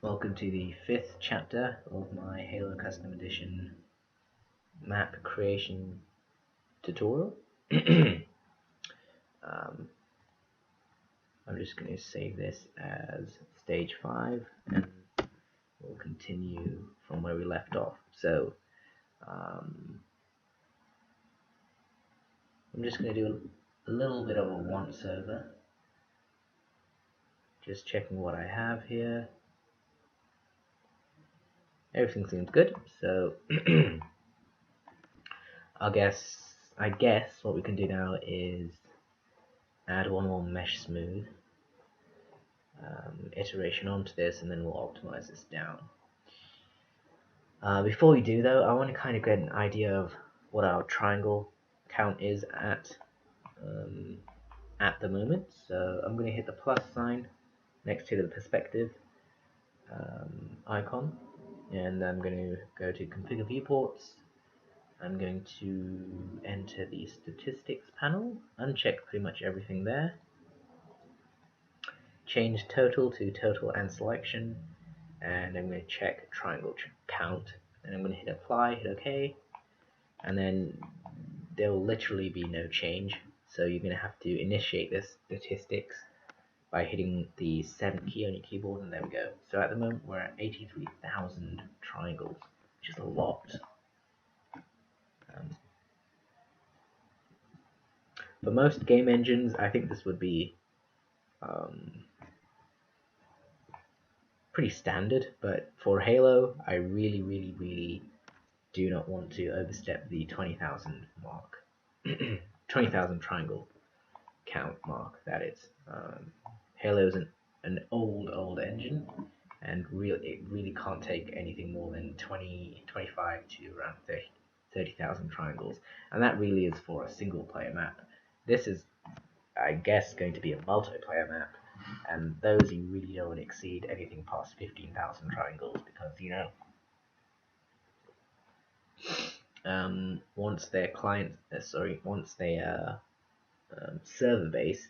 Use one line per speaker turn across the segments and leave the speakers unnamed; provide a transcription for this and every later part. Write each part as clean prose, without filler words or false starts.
Welcome to the 5th chapter of my Halo Custom Edition map creation tutorial. um, I'm just going to save this as stage 5 and we'll continue from where we left off. So I'm just going to do a little bit of a once over, just checking what I have here. Everything seems good, so I guess what we can do now is add one more mesh smooth iteration onto this, and then we'll optimize this down. Before we do though, I want to kind of get an idea of what our triangle count is at the moment. So I'm going to hit the plus sign next to the perspective icon, and I'm going to go to configure viewports. I'm going to enter the statistics panel, uncheck pretty much everything there, change total to total and selection, and I'm going to check triangle count, and I'm going to hit apply, hit OK, and then there will literally be no change. So you're going to have to initiate this statistics by hitting the 7 key on your keyboard, and there we go. So at the moment we're at 83,000 triangles, which is a lot. For most game engines, I think this would be pretty standard, but for Halo, I really do not want to overstep the 20,000 mark. 20,000 triangle count mark, that is. Halo is an old engine, and it really can't take anything more than 25 to around 30,000 triangles, and that really is for a single player map. This is, I guess, going to be a multiplayer map, and those you really don't exceed anything past 15,000 triangles, because once they're once they are server based,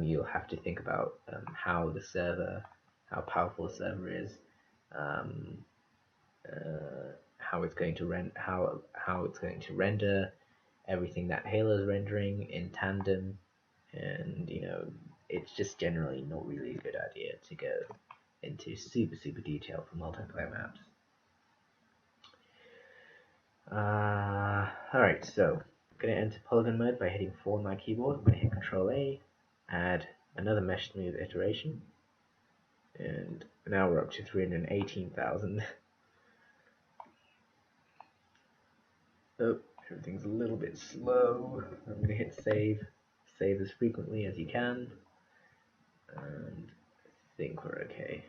you'll have to think about how powerful the server is, how it's going to render everything that Halo is rendering in tandem, and it's just generally not really a good idea to go into super detail for multiplayer maps. Alright, so I'm going to enter polygon mode by hitting 4 on my keyboard. I'm going to hit Control A, add another mesh smooth iteration, and now we're up to 318,000. Oh, everything's a little bit slow. I'm going to hit save. Save as frequently as you can, and I think we're okay.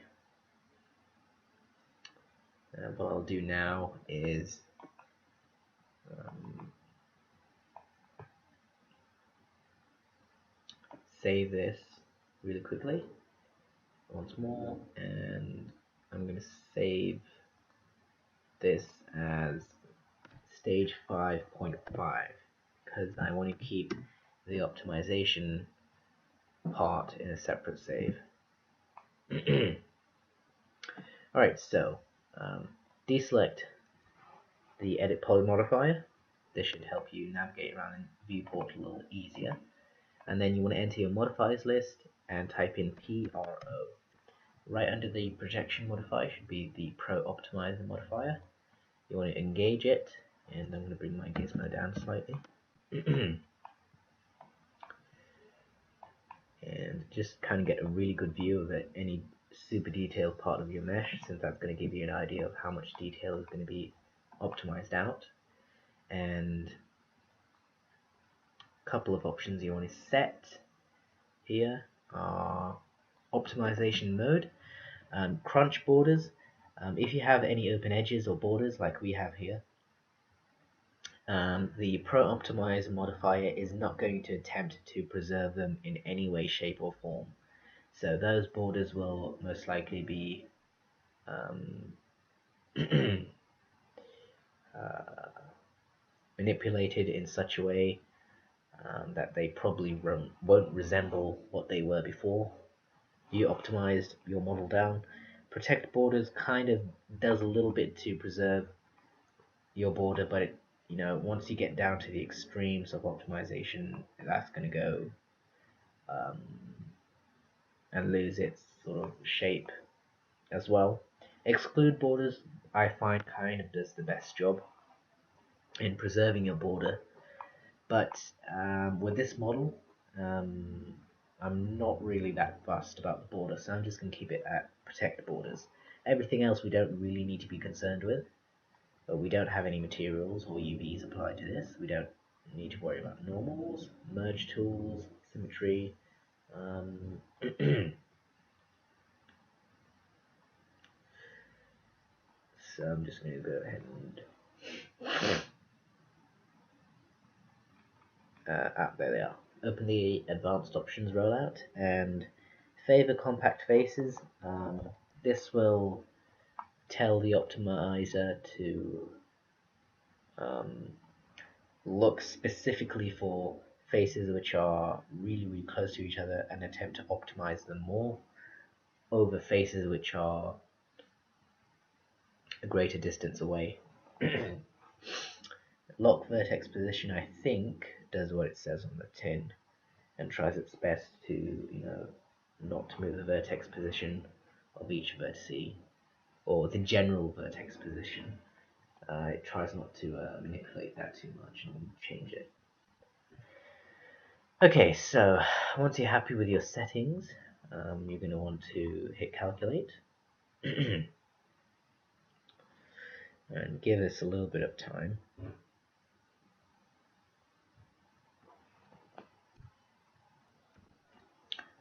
And what I'll do now is save this really quickly once more, and I'm going to save this as stage 5.5 because I want to keep the optimization part in a separate save. Alright, so deselect the edit poly modifier. This should help you navigate around in viewport a little easier. And then you want to enter your modifiers list and type in PRO. Right under the projection modifier should be the Pro Optimizer modifier. You want to engage it, and I'm going to bring my gizmo down slightly. And just kind of get a really good view of it, any super detailed part of your mesh, since that's going to give you an idea of how much detail is going to be optimized out. And a couple of options you want to set here are optimization mode, crunch borders. If you have any open edges or borders like we have here, the Pro Optimize modifier is not going to attempt to preserve them in any way, shape or form. So those borders will most likely be manipulated in such a way that they probably won't resemble what they were before you optimized your model down. Protect borders kind of does a little bit to preserve your border, but once you get down to the extremes of optimization, that's going to go um, and lose its sort of shape as well. Exclude borders, I find, kind of does the best job in preserving your border, but with this model, um, I'm not really that fussed about the border, so I'm just going to keep it at protect borders. Everything else we don't really need to be concerned with, but we don't have any materials or UVs applied to this. We don't need to worry about normals, merge tools, symmetry. So I'm just going to go ahead and there they are. Open the advanced options rollout and favor compact faces. This will tell the optimizer to look specifically for faces which are really close to each other and attempt to optimize them more over faces which are a greater distance away. Lock vertex position, I think, does what it says on the tin and tries its best to, not to move the vertex position of each vertice or the general vertex position. It tries not to manipulate that too much and change it. Okay, so once you're happy with your settings, you're going to want to hit calculate and give this a little bit of time.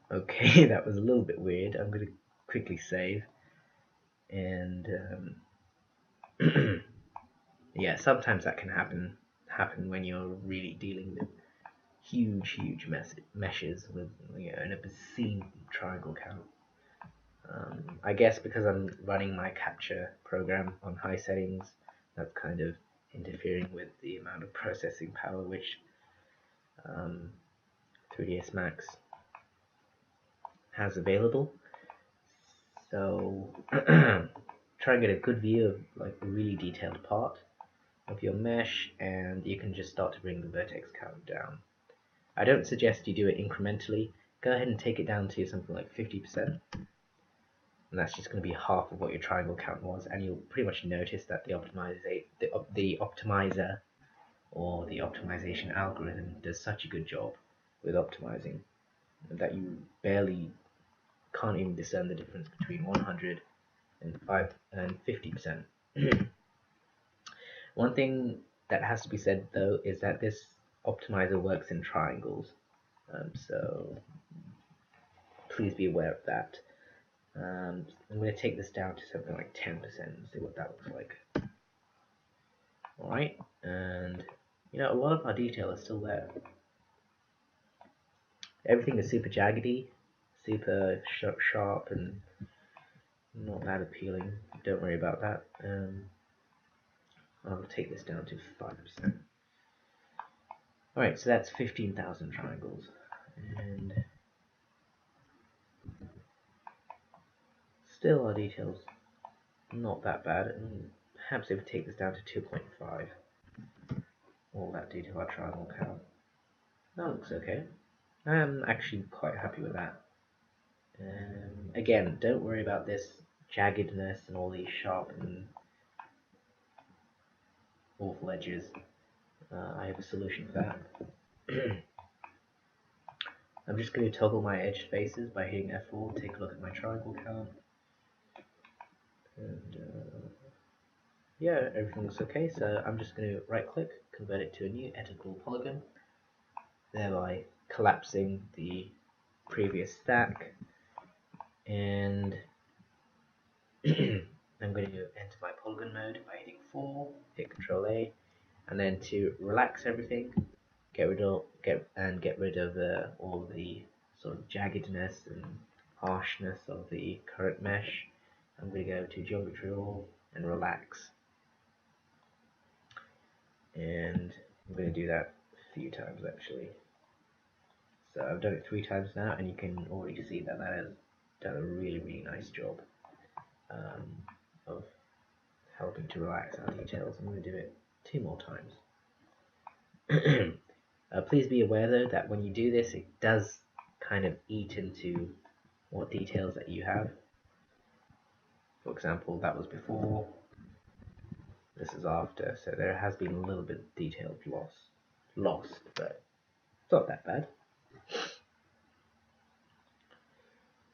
Okay, that was a little bit weird. I'm going to quickly save. And yeah, sometimes that can happen when you're really dealing with huge meshes with an obscene triangle count. I guess because I'm running my capture program on high settings, that's kind of interfering with the amount of processing power which 3ds Max has available. So try and get a good view of like a really detailed part of your mesh, and you can just start to bring the vertex count down. I don't suggest you do it incrementally. Go ahead and take it down to something like 50%. And that's just going to be half of what your triangle count was, and you'll pretty much notice that the optimizer or the optimization algorithm does such a good job with optimizing that you can't even discern the difference between 100 and 50%. One thing that has to be said though is that this optimizer works in triangles, so please be aware of that. I'm going to take this down to something like 10% and see what that looks like. Alright, and a lot of our detail is still there. Everything is super jaggedy, super sharp, and not that appealing. Don't worry about that. I'll take this down to 5%. Alright, so that's 15,000 triangles. And still our detail's not that bad. And perhaps if we take this down to 2.5, all that detail, our triangle count, that looks okay. I'm actually quite happy with that. Again, don't worry about this jaggedness and all these sharp and awful edges. I have a solution for that. I'm just going to toggle my edge faces by hitting F4, take a look at my triangle count, and yeah, everything looks okay. So I'm just going to right click, convert it to a new editable polygon, thereby collapsing the previous stack, and I'm going to enter my polygon mode by hitting 4, hit Ctrl A, and then to relax everything, get rid of all the sort of jaggedness and harshness of the current mesh. I'm going to go to Geometry All and relax, and I'm going to do that a few times actually. So I've done it 3 times now, and you can already see that that has done a really nice job. of helping to relax our details. I'm going to do it 2 more times. Please be aware though that when you do this, it does kind of eat into what details that you have. For example, that was before, this is after, so there has been a little bit of detail lost, but it's not that bad.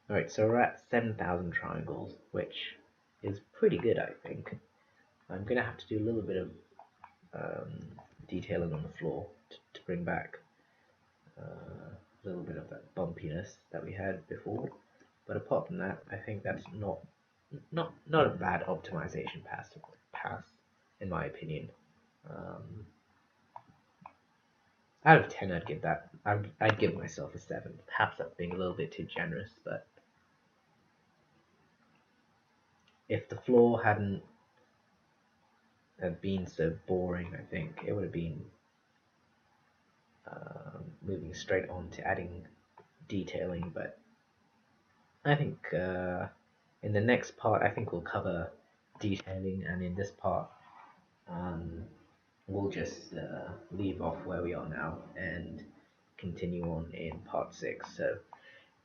Alright, so we're at 7,000 triangles, which is pretty good, I think. I'm going to have to do a little bit of detailing on the floor to bring back a little bit of that bumpiness that we had before. But apart from that, I think that's not a bad optimization pass, in my opinion. Out of 10, I'd give that. I'd give myself a 7. Perhaps that's being a little bit too generous, but if the floor hadn't been so boring, I think it would have been moving straight on to adding detailing. But I think in the next part, I think we'll cover detailing, and in this part, we'll just leave off where we are now and continue on in part 6. So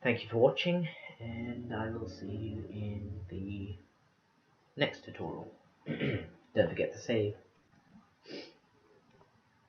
thank you for watching, and I will see you in the next tutorial. Don't forget to save.